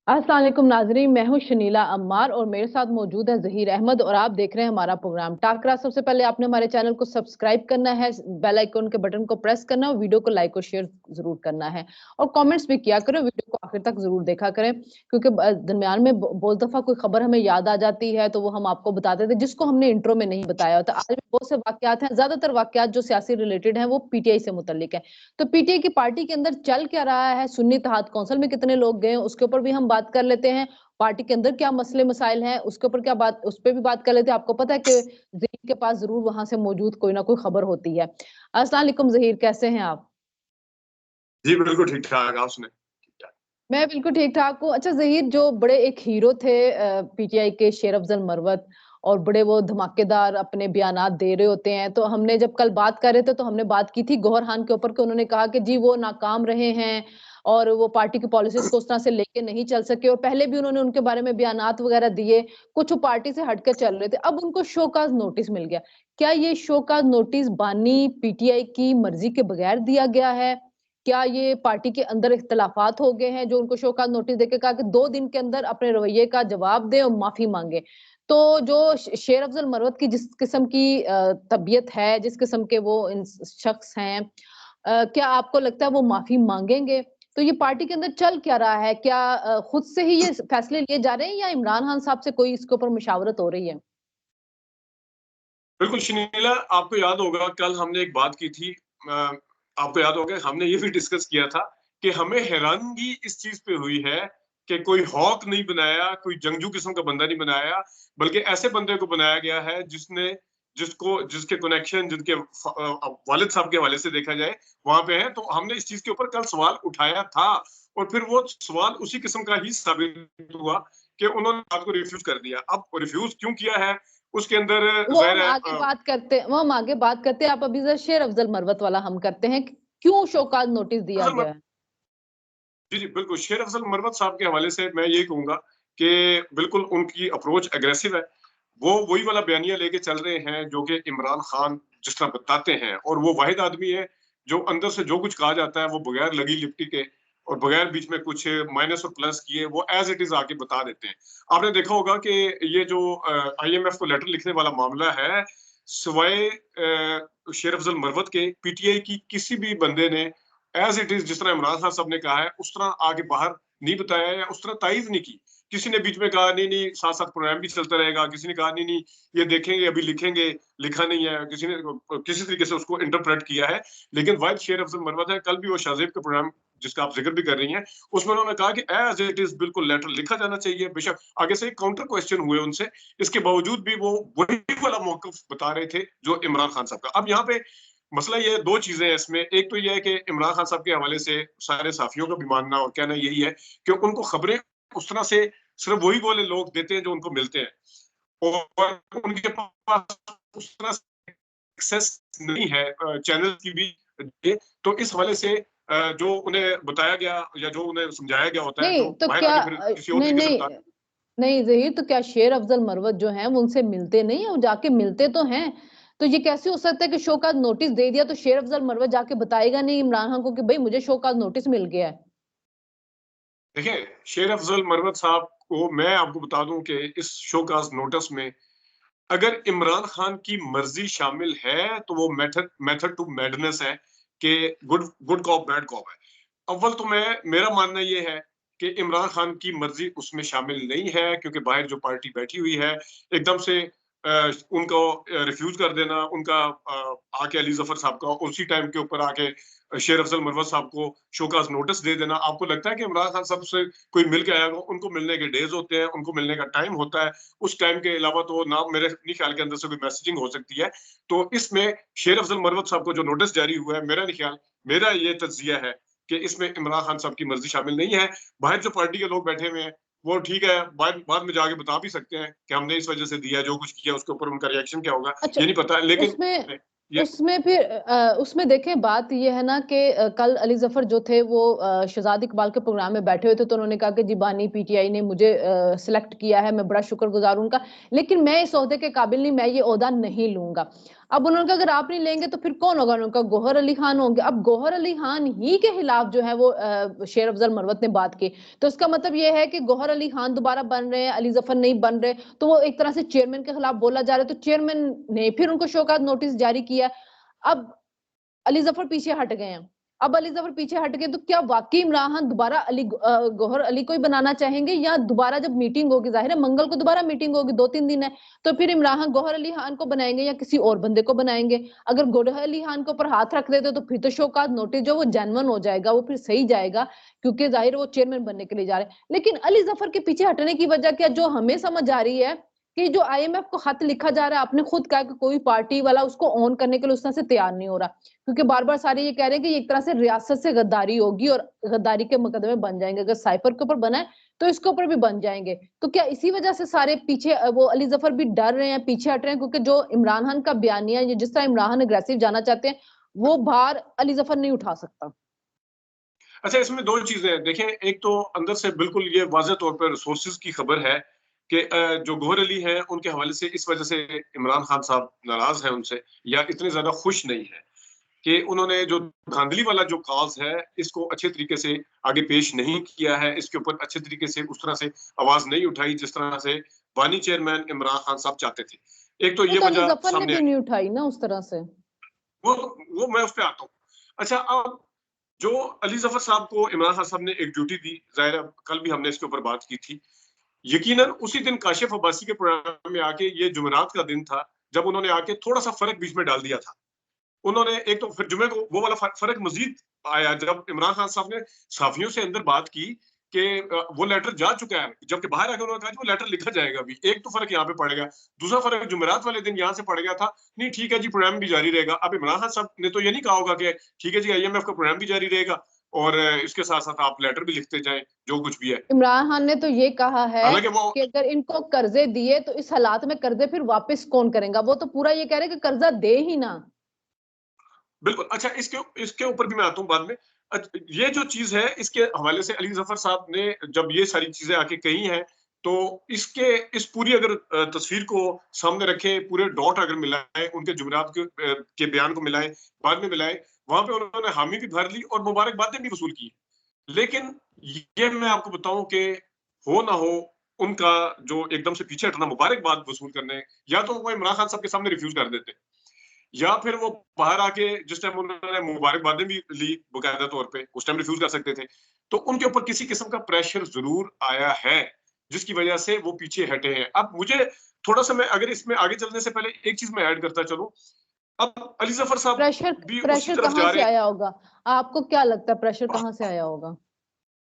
अस्सलाम वालेकुम नाजरीन, मैं हूं शनीला अम्मार और मेरे साथ मौजूद है जहीर अहमद और आप देख रहे हैं हमारा प्रोग्राम टाकरा। सबसे पहले आपने हमारे चैनल को सब्सक्राइब करना है, बेल आइकन के बटन को प्रेस करना है और वीडियो को लाइक और शेयर जरूर करना है और कमेंट्स भी किया करें। वीडियो को आखिर तक जरूर देखा करें क्योंकि दरमियान में बहुत दफा कोई खबर हमें याद आ जाती है तो वो हम आपको बताते थे जिसको हमने इंट्रो में नहीं बताया होता। आज भी बहुत से वाकयात हैं, ज्यादातर वाकयात जो सियासी रिलेटेड हैं वो पीटीआई से मुतल्लिक है। तो पीटीआई की पार्टी के अंदर चल क्या रहा है, सुन्नी इत्तेहाद कौंसिल में कितने लोग गए उसके ऊपर भी हम बात कर लेते हैं। पार्टी के अंदर क्या मसले मसाइल हैं उसके ऊपर क्या बात, उस पर भी बात कर लेते हैं। आपको पता है कि जहीर के पास जरूर वहां से मौजूद कोई ना कोई खबर होती है। अस्सलाम वालेकुम जहीर, कैसे हैं आप? जी बिल्कुल ठीक ठाक। आप सुने? ठीक ठाक। मैं बिल्कुल ठीक ठाक हूँ। अच्छा जहीर, जो बड़े एक हीरो थे पीटीआई के, शेर अफजल मरवत, और बड़े वो धमाकेदार अपने बयानात दे रहे होते हैं, तो हमने जब कल बात कर रहे थे तो हमने बात की थी गौहर खान के ऊपर कि उन्होंने कहा कि जी वो नाकाम रहे हैं और वो पार्टी की पॉलिसीज को उस तरह से लेके नहीं चल सके, और पहले भी उन्होंने उनके बारे में बयानात वगैरह दिए, कुछ वो पार्टी से हटकर चल रहे थे। अब उनको शोकाज नोटिस मिल गया। क्या ये शोकाज नोटिस बानी पीटीआई की मर्जी के बगैर दिया गया है? क्या ये पार्टी के अंदर इख्तलाफात हो गए हैं जो उनको शोकाज नोटिस देके कहा कि 2 दिन के अंदर अपने रवैये का जवाब दे और माफी मांगे? तो जो शेर अफजल मरवत की जिस किस्म की तबीयत है, जिस किस्म के वो शख्स हैं, क्या आपको लगता है वो माफी मांगेंगे? तो ये पार्टी के अंदर चल क्या रहा है? क्या खुद से ही ये फैसले लिए जा रहे हैं या इमरान खान साहब से कोई इसके ऊपर मुशावरत हो रही है? बिल्कुल शनीला, आपको याद होगा कल हमने एक बात की थी। आपको याद होगा हमने ये भी डिस्कस किया था कि हमें हैरानगी इस चीज पे हुई है कि कोई हॉक नहीं बनाया, कोई जंगजू किस्म का बंदा नहीं बनाया, बल्कि ऐसे बंदे को बनाया गया है जिसके कनेक्शन, जिनके वालिद साहब के हवाले से देखा जाए वहां पे है। तो हमने इस चीज के ऊपर कल सवाल उठाया था और फिर वो सवाल उसी किस्म का ही साबित हुआ कि उन्होंने बात को रिफ्यूज कर दिया। अब रिफ्यूज क्यों किया है उसके अंदर वो जाहिर हम है। आगे बात करते हैं, वो हम आगे बात करते हैं। आप अभी जरा शेर अफजल मरवत वाला हम करते हैं कि क्यों शोकाज नोटिस दिया अफजल गया है। जी जी बिल्कुल, शेर अफजल मरवत साहब के हवाले से मैं ये कहूंगा कि बिल्कुल उनकी अप्रोच एग्रेसिव है। वो वही वाला बयानिया लेके चल रहे हैं जो कि इमरान खान जिस तरह बताते हैं, और वो वाहिद आदमी है जो अंदर से जो कुछ कहा जाता है वो बगैर लगी लिपटी के और बगैर बीच में कुछ माइनस और प्लस किए वो एज इट इज आके बता देते हैं। आपने देखा होगा कि ये जो आईएमएफ को लेटर लिखने वाला मामला है, सिवाय शेर अफजल मरवत के पीटीआई की किसी भी बंदे ने एज इट इज जिस तरह इमरान खान साहब ने कहा है उस तरह आगे बाहर नहीं बताया या उस तरह तायद नहीं की। किसी ने बीच में कहा नहीं नहीं साथ साथ प्रोग्राम भी चलता रहेगा, किसी ने कहा नहीं नहीं ये देखेंगे अभी लिखेंगे, लिखा नहीं है, किसी ने किसी तरीके से उसको इंटरप्रेट किया है। लेकिन वाहिद शेर अफजल मरवत है, कल भी वो शाहजेब का प्रोग्राम जिसका आप जिक्र भी कर रही हैं उसमें उन्होंने कहा कि एज इट इज बिल्कुल लेटर लिखा जाना चाहिए। बेशक आगे से काउंटर क्वेश्चन हुए उनसे, इसके बावजूद भी वो वही वाला मौकफ बता रहे थे जो इमरान खान साहब का। अब यहाँ पे मसला ये दो चीजें हैं इसमें। एक तो ये है कि इमरान खान साहब के हवाले से सारे साफियों का भी मानना और कहना यही है कि उनको खबरें उस तरह से सिर्फ वही वाले लोग देते हैं जो उनको मिलते हैं, और उनके पास उस तरह से एक्सेस नहीं है चैनल की भी। तो इस हवाले से जो उन्हें बताया गया या जो उन्हें समझाया गया होता है, नहीं जो तो बाहर क्या आके फिर किसी और नहीं तरीके से नहीं बता। नहीं जहीर, तो क्या शेर अफजल मरवत जो हैं वो उनसे मिलते नहीं है? वो जाके मिलते तो हैं। तो ये कैसे हो सकता है कि शोकाज नोटिस दे दिया तो शेर अफजल मरवत जाके बताएगा नहीं इमरान खान को कि भाई मुझे शोकाज नोटिस मिल गया है? देखिए, शेर अफजल मरवत साहब को मैं आपको बता दूं कि इस शोकाज नोटिस में अगर इमरान खान की मर्जी शामिल है तो वो मेथड मेथड टू मैडनेस है कि good good cop bad cop है। अव्वल तो मैं मेरा मानना ये है कि इमरान खान की मर्जी उसमें शामिल नहीं है, क्योंकि बाहर जो पार्टी बैठी हुई है एकदम से उनको रिफ्यूज कर देना, उनका आके अली जफर साहब का उसी टाइम के ऊपर आके शेर अफजल मरवत साहब को शोकाज नोटिस दे देना। आपको लगता है कि इमरान खान साहब से कोई मिल के आएगा? उनको मिलने के डेज होते हैं, उनको मिलने का टाइम होता है। उस टाइम के अलावा तो ना मेरे नहीं ख्याल के अंदर से कोई मैसेजिंग हो सकती है। तो इसमें शेर अफजल मरवत साहब को जो नोटिस जारी हुआ है, मेरा नहीं ख्याल, मेरा ये तज्जिया है कि इसमें इमरान खान साहब की मर्जी शामिल नहीं है। बाहर जो पार्टी के लोग बैठे हुए हैं वो ठीक है, बाद में जाके बता भी सकते हैं कि हमने इस वजह से दिया, जो कुछ किया उसके ऊपर उनका रिएक्शन क्या होगा अच्छा, ये नहीं पता। लेकिन उसमें ये उसमें फिर उसमें देखें, बात ये है ना कि कल अली जफर जो थे वो शहजाद इकबाल के प्रोग्राम में बैठे हुए थे, तो उन्होंने कहा कि जी बानी पीटीआई ने मुझे सिलेक्ट किया है, मैं बड़ा शुक्रगुजार हूं उनका, लेकिन मैं इस ओहदे के काबिल नहीं, मैं ये ओहदा नहीं लूंगा। अब उन्होंने, अगर आप नहीं लेंगे तो फिर कौन होगा उनका? गौहर अली खान होंगे। अब गौहर अली खान ही के खिलाफ जो है वो शेर अफजल मरवत ने बात की, तो इसका मतलब ये है कि गौहर अली खान दोबारा बन रहे हैं, अली जफर नहीं बन रहे, तो वो एक तरह से चेयरमैन के खिलाफ बोला जा रहा है, तो चेयरमैन ने फिर उनको शोकाज नोटिस जारी किया। अब अली जफर पीछे हट गए हैं। अब अली जफर पीछे हट गए तो क्या वाकई इमरान खान दोबारा गौहर अली को ही बनाना चाहेंगे, या दोबारा जब मीटिंग होगी, जाहिर है मंगल को दोबारा मीटिंग होगी, 2-3 दिन है, तो फिर इमरान खान गौहर अली खान को बनाएंगे या किसी और बंदे को बनाएंगे? अगर गौहर अली खान के ऊपर हाथ रख देते तो फिर तो शोकाज नोटिस जो वो जेन्युइन हो जाएगा, वो फिर सही जाएगा, क्योंकि जाहिर वो चेयरमैन बनने के लिए जा रहे हैं। लेकिन अली जफर के पीछे हटने की वजह क्या, जो हमें समझ आ रही है कि जो आईएमएफ को खत लिखा जा रहा है, आपने खुद कहा कि कोई पार्टी वाला उसको ऑन करने के लिए उस तरह से तैयार नहीं हो रहा, क्योंकि बार बार सारे ये कह रहे हैं कि ये एक तरह से रियासत से गद्दारी होगी और गद्दारी के मुकदमे बन जाएंगे। अगर साइफर के ऊपर बना है तो इसके ऊपर भी बन जाएंगे। तो क्या इसी वजह से सारे पीछे, वो अली जफर भी डर रहे हैं, पीछे हट रहे हैं, क्योंकि जो इमरान खान का बयानिया, ये जिस तरह इमरान खान अग्रेसिव जाना चाहते हैं, वो भार अली जफर नहीं उठा सकता। अच्छा, इसमें दो चीजें हैं। देखें, एक तो अंदर से बिल्कुल ये वाज़ेह तौर पर सोर्सेज की खबर है कि जो गौहर अली हैं उनके हवाले से इस वजह से इमरान खान साहब नाराज हैं उनसे, या इतने ज्यादा खुश नहीं है कि उन्होंने जो धांधली वाला जो काज है इसको अच्छे तरीके से आगे पेश नहीं किया है, इसके ऊपर अच्छे तरीके से उस तरह से आवाज नहीं उठाई जिस तरह से बानी चेयरमैन इमरान खान साहब चाहते थे। एक तो वो ये तो अली वजह जफर ने सामने भी आई। नहीं उठाई ना उस तरह से। वो वो मैं उस पे आता हूँ। अच्छा, अब जो अली जफर साहब को इमरान खान साहब ने एक ड्यूटी दी, जाहिर है कल भी हमने इसके ऊपर बात की थी। यकीनन उसी दिन काशिफ अब्बासी के प्रोग्राम में आके, ये जुमेरात का दिन था जब उन्होंने आके थोड़ा सा फर्क बीच में डाल दिया था। उन्होंने एक तो फिर जुमे को वो वाला फर्क मजीद आया जब इमरान खान साहब ने साफियों से अंदर बात की कि वो लेटर जा चुका है, जबकि बाहर आकर उन्होंने कहा कि वो लेटर लिखा जाएगा अभी। एक तो फर्क यहाँ पे पड़ गया। दूसरा फर्क जुमेरात वाले दिन यहाँ से पड़ गया था, नहीं ठीक है जी प्रोग्राम भी जारी रहेगा। अब इमरान खान साहब ने तो ये नहीं कहा होगा कि ठीक है जी आईएमएफ का प्रोग्राम भी जारी रहेगा और इसके साथ साथ आप लेटर भी लिखते जाएं जो कुछ भी है। इमरान खान ने तो ये कहा है हालांकि वो कि अगर इनको कर्जे दिए तो इस हालात में कर्जे फिर वापस कौन करेगा? वो तो पूरा ये कह रहे हैं कि कर्जा दे ही ना। बिल्कुल। अच्छा, इसके इसके ऊपर भी मैं आता हूँ बाद में। ये जो चीज है इसके हवाले से अली जफर साहब ने जब ये सारी चीजें आके कही हैं, तो इसके इस पूरी अगर तस्वीर को सामने रखे, पूरे डॉट अगर मिलाएं, उनके जुमरात के बयान को मिलाएं, बाद में मिलाएं, वहां पे उन्होंने हामी भी भर ली और मुबारकबादें भी वसूल की। लेकिन ये मैं आपको बताऊं कि हो ना हो, उनका जो एकदम से पीछे हटना मुबारकबाद वसूल करने, या तो वो इमरान खान साहब के सामने रिफ्यूज कर देते, या फिर वो बाहर आके जिस टाइम उन्होंने मुबारकबादें भी ली बकायदा तौर पे, उस टाइम रिफ्यूज कर सकते थे। तो उनके ऊपर किसी किस्म का प्रेशर जरूर आया है जिसकी वजह से वो पीछे हटे हैं। अब मुझे थोड़ा सा, मैं अगर इसमें आगे चलने से पहले एक चीज मैं ऐड करता चलूं। अब अली जफर साहब प्रेशर भी उसी प्रेशर तरफ कहाँ जा से रहे आया होगा? आपको क्या लगता है प्रेशर हैं। कहाँ से आया होगा?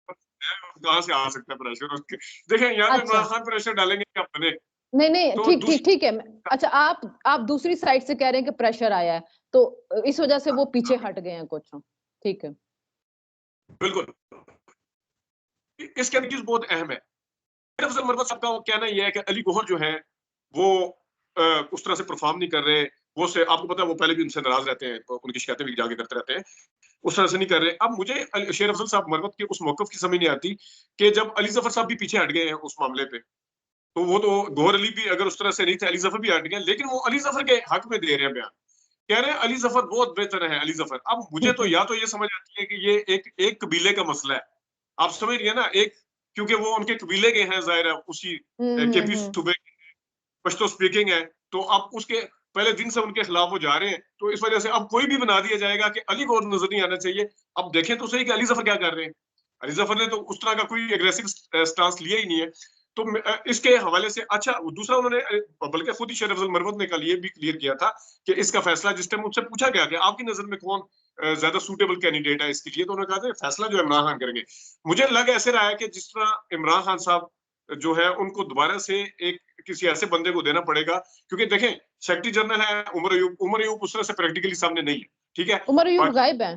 कहाँ से आ सकता है प्रेशर उसके? देखें, या तो अच्छा, इमरान खान प्रेशर डालेंगे या बने। नहीं नहीं, तो ठीक ठीक दूसरी, ठीक है। अच्छा, आप दूसरी साइड से कह रहे हैं कि प्रेशर आया है, तो इस वजह से वो पीछे हट गए हैं कुछ। ठीक है। बिल्कुल। इसके अंदर चीज बहुत अहम है। अफजल मरवत साहब का कहना यह है कि अली गौहर जो है वो उस तरह से परफॉर्म नहीं कर रहे। वो से आपको पता है वो पहले भी उनसे नाराज रहते हैं, तो उनकी शिकायतें भी जाके करते रहते हैं। उस तरह से नहीं कर रहे। अब मुझे शेर अफजल साहब मरवत के उस मौकफ की समझ नहीं आती कि जब अली जफर साहब भी पीछे हट गए हैं उस मामले पे, तो वो तो गौहर अली भी अगर उस तरह से नहीं थे, अली जफर भी हट गए, लेकिन वो अली जफर के हक में दे रहे हैं बयान। कह रहे हैं अली जफर बहुत बेहतर है अली जफर। अब मुझे तो या तो ये समझ आती है कि ये एक एक कबीले का मसला है। आप समझ रही है ना, एक, क्योंकि वो उनके कबीले के हैं, जाहिर है उसी केपी हम्म। सूबे पश्तो स्पीकिंग है, तो अब उसके पहले दिन से उनके खिलाफ वो जा रहे हैं, तो इस वजह से अब कोई भी बना दिया जाएगा कि अली को नजर नहीं आना चाहिए। अब देखें तो सही कि अली जफर क्या कर रहे हैं। अली जफर ने तो उस तरह का कोई एग्रेसिव स्टांस लिया ही नहीं है। तो इसके हवाले से, अच्छा दूसरा उन्होंने बल्कि खुद ही शेर अफजल मरवत ने कल ये भी क्लियर किया था कि इसका फैसला, जिस टाइम मुझसे पूछा गया कि आपकी नजर में कौन ज्यादा सूटेबल कैंडिडेट है इसके लिए, तो उन्होंने कहा था फैसला जो इमरान खान करेंगे। मुझे लग ऐसे रहा है कि जिस तरह इमरान खान साहब जो है उनको दोबारा से एक किसी ऐसे बंदे को देना पड़ेगा, क्योंकि देखें सेक्रेटरी जनरल है उमर अयूब उस तरह से प्रैक्टिकली सामने नहीं है, ठीक है। उमर अयूब बाकी, गायब है।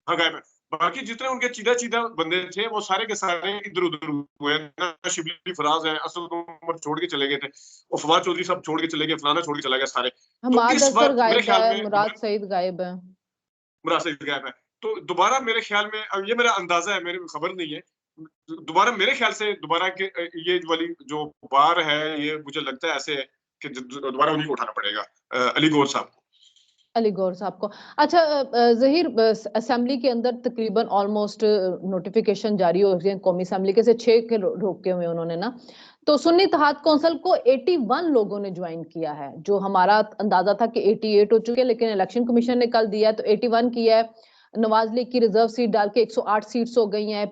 हाँ गायब है। बाकी जितने उनके चीदा चीदा बंदे थे वो सारे के सारे इधर उधर हुए ना। शिबली फराज है, असद उमर छोड़ के चले गए थे, और फवाद चौधरी साहब छोड़ के चले गए, फलाना छोड़ के चला गया सारे। तो हमाद इस अजहर वक्त मेरे गायब ख्याल है, में मुराद सईद गायब है। मुराद गायब है। तो दोबारा मेरे ख्याल में, अब ये मेरा अंदाजा है, मेरी खबर नहीं है, दोबारा मेरे ख्याल से दोबारा के ये वाली जो बार है, ये मुझे लगता है ऐसे है कि दोबारा उन्हीं को उठाना पड़ेगा, अली गौहर साहब को। अली गौहर साहब को। अच्छा ज़हीर, असेंबली के अंदर तकरीबन ऑलमोस्ट नोटिफिकेशन जारी हो गए कौमी असेंबली के, से 6 के रोके हुए उन्होंने ना, तो सुन्नी इत्तेहाद कौंसिल को 81 लोगों ने ज्वाइन किया है। जो हमारा अंदाजा था कि 88 हो चुके हैं, लेकिन इलेक्शन कमीशन ने कल दिया तो 81 किया है। नवाज लीग की रिजर्व सीट डाल के 108 सीट्स हो गई हैं।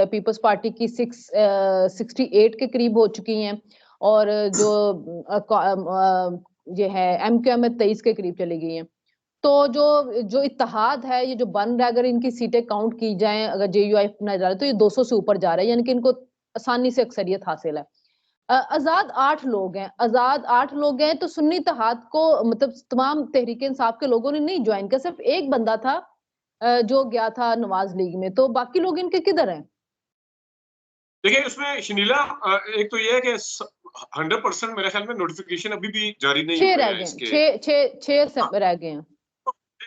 पीपल्स पार्टी की 68 के करीब हो चुकी हैं, और जो ये है एमक्यूएम में 23 के करीब चली गई हैं। तो जो जो इत्तेहाद है, ये जो बन रहा है, अगर इनकी सीटें काउंट की जाएं, अगर जेयूआई अपना जा रहा है, तो ये 200 से ऊपर जा रहा है, यानी कि इनको आसानी से अक्सरियत हासिल है। आजाद 8 लोग हैं, आजाद 8 लोग हैं, तो सुन्नी इत्तेहाद को मतलब तमाम तहरीक इंसाफ के लोगों ने नहीं ज्वाइन किया, सिर्फ एक बंदा था जो गया था नवाज लीग में, तो बाकी लोग इनके किधर हैं? देखिए उसमें शनीला, एक तो ये है कि 100% मेरे ख्याल में नोटिफिकेशन अभी भी जारी नहीं 6 हुए रह हैं गए हैं, इसके। 6 हाँ, रह गए हैं।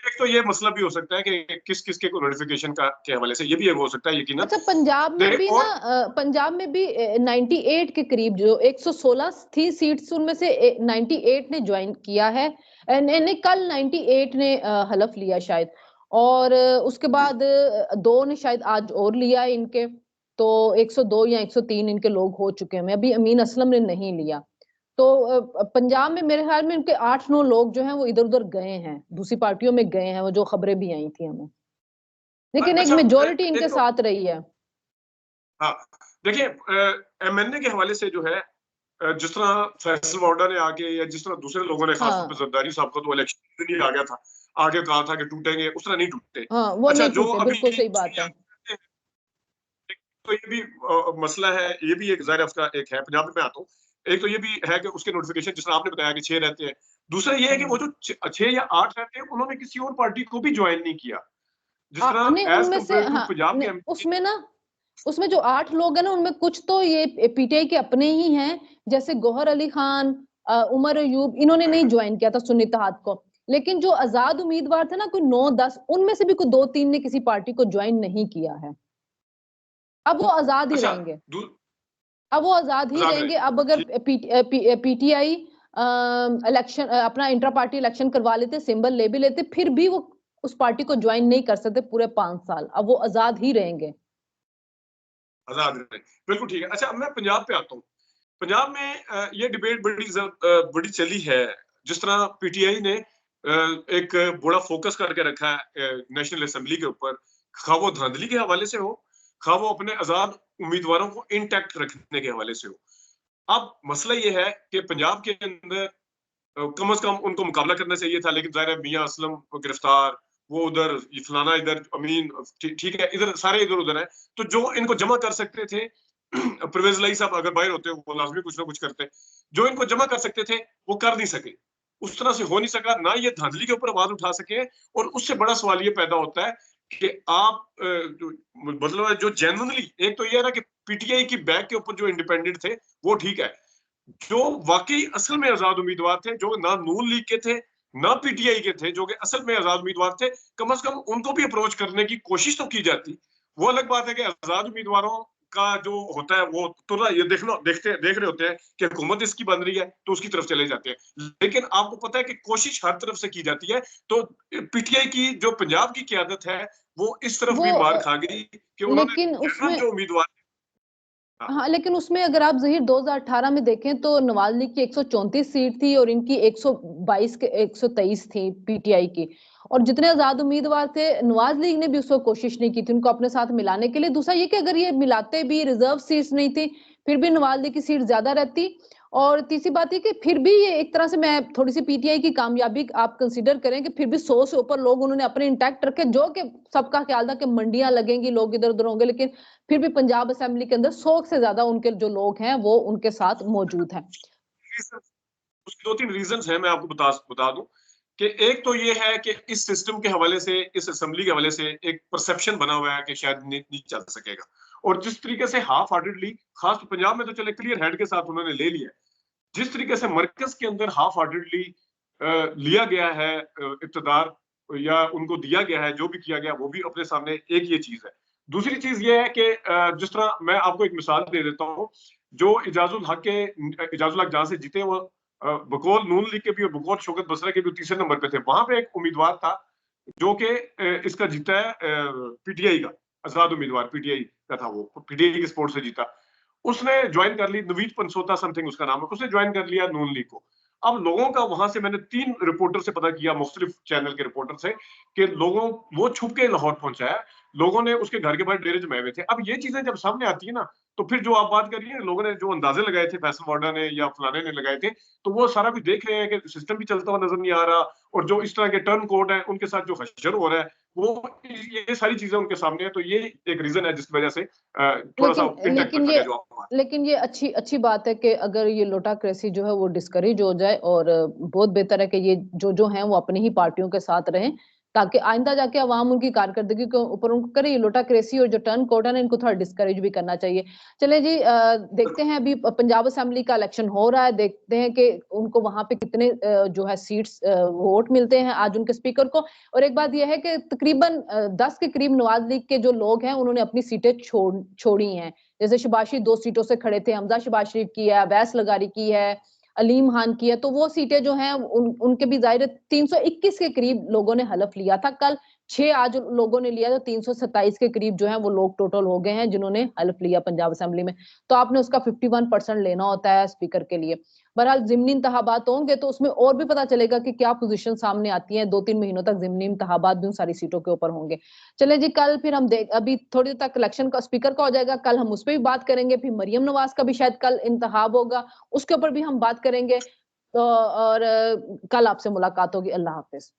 एक तो ये मसला भी हो सकता है कि किस किस के नोटिफिकेशन का के हवाले से, ये भी हो सकता है यकीनन। अच्छा, पंजाब में भी ना, और पंजाब में भी 98 के करीब, जो 116 थी सीट्स, उनमें से 98 ने ज्वाइन किया है। नहीं, कल 98 ने हलफ लिया शायद, और उसके बाद 2 ने शायद आज और लिया है इनके, तो 102 या 103 इनके लोग हो चुके हैं। अभी अमीन असलम ने नहीं लिया। तो पंजाब में मेरे ख्याल में इनके 8-9 लोग जो हैं वो इधर उधर गए हैं, दूसरी पार्टियों में गए हैं, वो जो खबरें भी आई थी हमें, लेकिन एक अच्छा, मेजोरिटी एक इनके तो साथ रही है। हाँ, देखिए एमएनए के हवाले से जो है, जिस तरह फैसल वाडा ने आके या जिस तरह दूसरे लोगों ने, खासतौर पर हाँ, जरदारी साहब का तो इलेक्शन ही आ गया था, आगे कहा था कि टूटेंगे, उस तरह नहीं टूटे। हाँ, वो अच्छा, नहीं जो टूटे, अभी बिल्कुल सही बात है। तो ये भी मसला है, ये भी एक ज़ाहिर उसका एक है। पंजाब में मैं आता हूँ, एक तो ये भी है कि उसके नोटिफिकेशन जिस तरह आपने बताया कि 6 रहते हैं। दूसरा ये है कि वो हुँ। जो 6 या 8 रहते हैं, उन्होंने किसी और पार्टी को भी ज्वाइन नहीं किया। जिस नहीं, तरह एज़ उनमें से कम्पेयर टू हाँ, पंजाब के नहीं, एमपी। उसमें ना, उसमें जो 8 लोग हैं ना, उनमें कुछ तो ये पीटीआई के अपने ही हैं, जैसे गौहर अली खान, उमर अयूब, इन्होंने नहीं ज्वाइन किया था सुन्नी इत्तेहाद को। लेकिन जो आजाद उम्मीदवार थे ना, कोई 9-10, उनमें से भी कोई 2-3 ने किसी पार्टी को ज्वाइन नहीं किया है। अब वो आजाद ही अच्छा, रहेंगे। दू अब वो आजाद ही आज़ाद रहेंगे। रहेंगे। अब अगर ठीक। पीटीआई इलेक्शन, अपना इंट्रा पार्टी इलेक्शन करवा लेते, सिंबल ले भी लेते, फिर भी वो उस पार्टी को ज्वाइन नहीं कर सकते पूरे 5 साल। अब वो आजाद ही रहेंगे। आज़ाद रहेंगे। बिल्कुल ठीक है। अच्छा, अब मैं पंजाब पे आता हूँ। पंजाब में ये डिबेट बड़ी चली है। जिस तरह पीटीआई ने एक बड़ा फोकस करके रखा है नेशनल असेंबली के ऊपर, खा वो धांधली के हवाले से हो, खा वो अपने आजाद उम्मीदवारों को इंटैक्ट रखने के हवाले से हो। अब मसला ये है कि पंजाब के अंदर कम से कम उनको मुकाबला करना चाहिए था, लेकिन जाहिर है मियां असलम गिरफ्तार, वो उधर, ये फलाना इधर, अमीन, ठीक है, इधर सारे इधर उधर है। तो जो इनको जमा कर सकते थे, परवेज लाई साहब अगर बाहर होते वो लाजमी कुछ ना कुछ करते। जो इनको जमा कर सकते थे वो कर नहीं सके। उस तरह से हो नहीं सका, ना ये धांधली के ऊपर आवाज उठा सके। और उससे बड़ा सवाल ये पैदा होता है कि आप मतलब जो जेन्युइनली, एक तो ये है ना कि पीटीआई की बैक के ऊपर जो इंडिपेंडेंट थे वो ठीक है, जो वाकई असल में आजाद उम्मीदवार थे, जो ना नून लीग के थे ना पीटीआई के थे, जो कि असल में आजाद उम्मीदवार थे, कम से कम उनको भी अप्रोच करने की कोशिश तो की जाती। वो अलग बात है कि आजाद उम्मीदवारों का जो होता है वो तो ना, ये देख रहे होते हैं कि हुकूमत इसकी बन रही है तो उसकी तरफ चले जाते हैं। लेकिन आपको पता है कि कोशिश हर तरफ से की जाती है। तो पीटीआई की जो पंजाब की क्यादत है, वो इस तरफ वो भी मार खा गई कि उन्होंने लेकिन जनरल उसमें, जो उम्मीदवार। हाँ, हाँ, लेकिन उसमें अगर आप ज़हीर 2018 में देखें तो नवाज लीग की 134 सीट थी और इनकी 122 के 123 थी पीटीआई की। और जितने आजाद उम्मीदवार थे, नवाज लीग ने भी उसको कोशिश नहीं की थी उनको अपने साथ मिलाने के लिए। दूसरा ये कि अगर ये मिलाते भी, रिजर्व सीट्स नहीं थी, फिर भी नवाज लीग की सीट ज्यादा रहती। और तीसरी बात ये कि फिर भी ये एक तरह से, मैं थोड़ी सी पीटीआई की कामयाबी आप कंसीडर करें कि फिर भी 100 से ऊपर लोग उन्होंने अपने इंटैक्ट रखे, जो कि सबका ख्याल था कि मंडियां लगेंगी, लोग इधर उधर होंगे, लेकिन फिर भी पंजाब असेंबली के अंदर 100 से ज्यादा उनके जो लोग हैं वो उनके साथ मौजूद हैं। उसके दो तीन रीजन है, मैं आपको बता दूं कि एक तो ये है कि इस सिस्टम के हवाले से, इस असेंबली के हवाले से एक परसेप्शन बना हुआ है कि शायद नहीं चल सकेगा। और जिस तरीके से हाफ हार्टेडली, खास तो पंजाब में तो चले क्लियर हेड के साथ उन्होंने ले लिया, जिस तरीके से मरकज के अंदर हाफ हार्टेडली लिया गया है इक्तदार, या उनको दिया गया है, जो भी किया गया वो भी अपने सामने एक ये चीज है। दूसरी चीज ये है कि जिस तरह मैं आपको एक मिसाल दे देता हूँ, जो इजाजुल हक जहां से जीते वो बकौल नून लीग के भी और बकौल शौकत बसरा के भी तीसरे नंबर पे थे। वहां पे एक उम्मीदवार था जो कि इसका जीता है पीटीआई का, आजाद उम्मीदवार पीटीआई का था, वो पीटीआई के सपोर्ट से जीता। उसने ज्वाइन कर ली, नवीद पंसोता समथिंग उसका नाम है, उसने ज्वाइन कर लिया नून लीग को। अब लोगों का वहां से मैंने 3 रिपोर्टर से पता किया, मुख्तलिफ चैनल के रिपोर्टर से, कि लोगों वो छुप के लाहौर पहुंचा है, लोगों ने उसके घर के बाहर डेरे जमाए हुए थे। अब ये चीजें जब सामने आती है ना, तो फिर जो आप बात कर रही है, लोगों ने जो अंदाजे लगाए थे, फैसल वार्डा ने या फलाने ने लगाए थे, तो वो सारा कुछ देख रहे हैं कि सिस्टम भी चलता हुआ नजर नहीं आ रहा, और जो इस तरह के टर्न कोड है उनके साथ जो हश्र हो रहा है, वो ये सारी चीजें उनके सामने है। तो ये एक रीजन है जिसकी वजह से थोड़ा सा लेकिन इम्पैक्ट लेकिन पड़ ये सके जो आप। लेकिन ये अच्छी अच्छी बात है कि अगर ये लोटाक्रेसी जो है वो डिस्करेज हो जाए, और बहुत बेहतर है कि ये जो हैं वो अपनी ही पार्टियों के साथ रहें, ताकि आइंदा जाके अवाम उनकी कारकर्दगी के ऊपर उनको करे। ये लोटाक्रेसी और जो टर्न कोड है ना, इनको थोड़ा डिस्करेज भी करना चाहिए। चले जी, देखते हैं अभी पंजाब असेंबली का इलेक्शन हो रहा है, देखते हैं कि उनको वहां पे कितने जो है सीट्स वोट मिलते हैं आज उनके स्पीकर को। और एक बात यह है कि तकरीबन 10 के करीब नवाज लीग के जो लोग हैं उन्होंने अपनी सीटें छोड़ी हैं। जैसे शबाशी 2 सीटों से खड़े थे, हमजा शबाज शरीफ की है, अवैस लगारी की है, अलीम खान की है, तो वो सीटें जो हैं उनके भी जाहिर 321 के करीब लोगों ने हलफ लिया था कल। 6 आज लोगों ने लिया, तो 327 के करीब जो है वो लोग टोटल हो गए हैं जिन्होंने हलफ लिया पंजाब असेंबली में। तो आपने उसका 51% लेना होता है स्पीकर के लिए। बहरहाल जिमनी इंतहाबात होंगे तो उसमें और भी पता चलेगा कि क्या पोजीशन सामने आती है। 2-3 महीनों तक जिमनी इंतहाबात भी उन सारी सीटों के ऊपर होंगे। चले जी, कल फिर हम देख, अभी थोड़ी देर तक इलेक्शन का स्पीकर का हो जाएगा, कल हम उस पर भी बात करेंगे। फिर मरियम नवाज का भी शायद कल इंतहाब होगा, उसके ऊपर भी हम बात करेंगे। तो और कल आपसे मुलाकात होगी। अल्लाह हाफिज।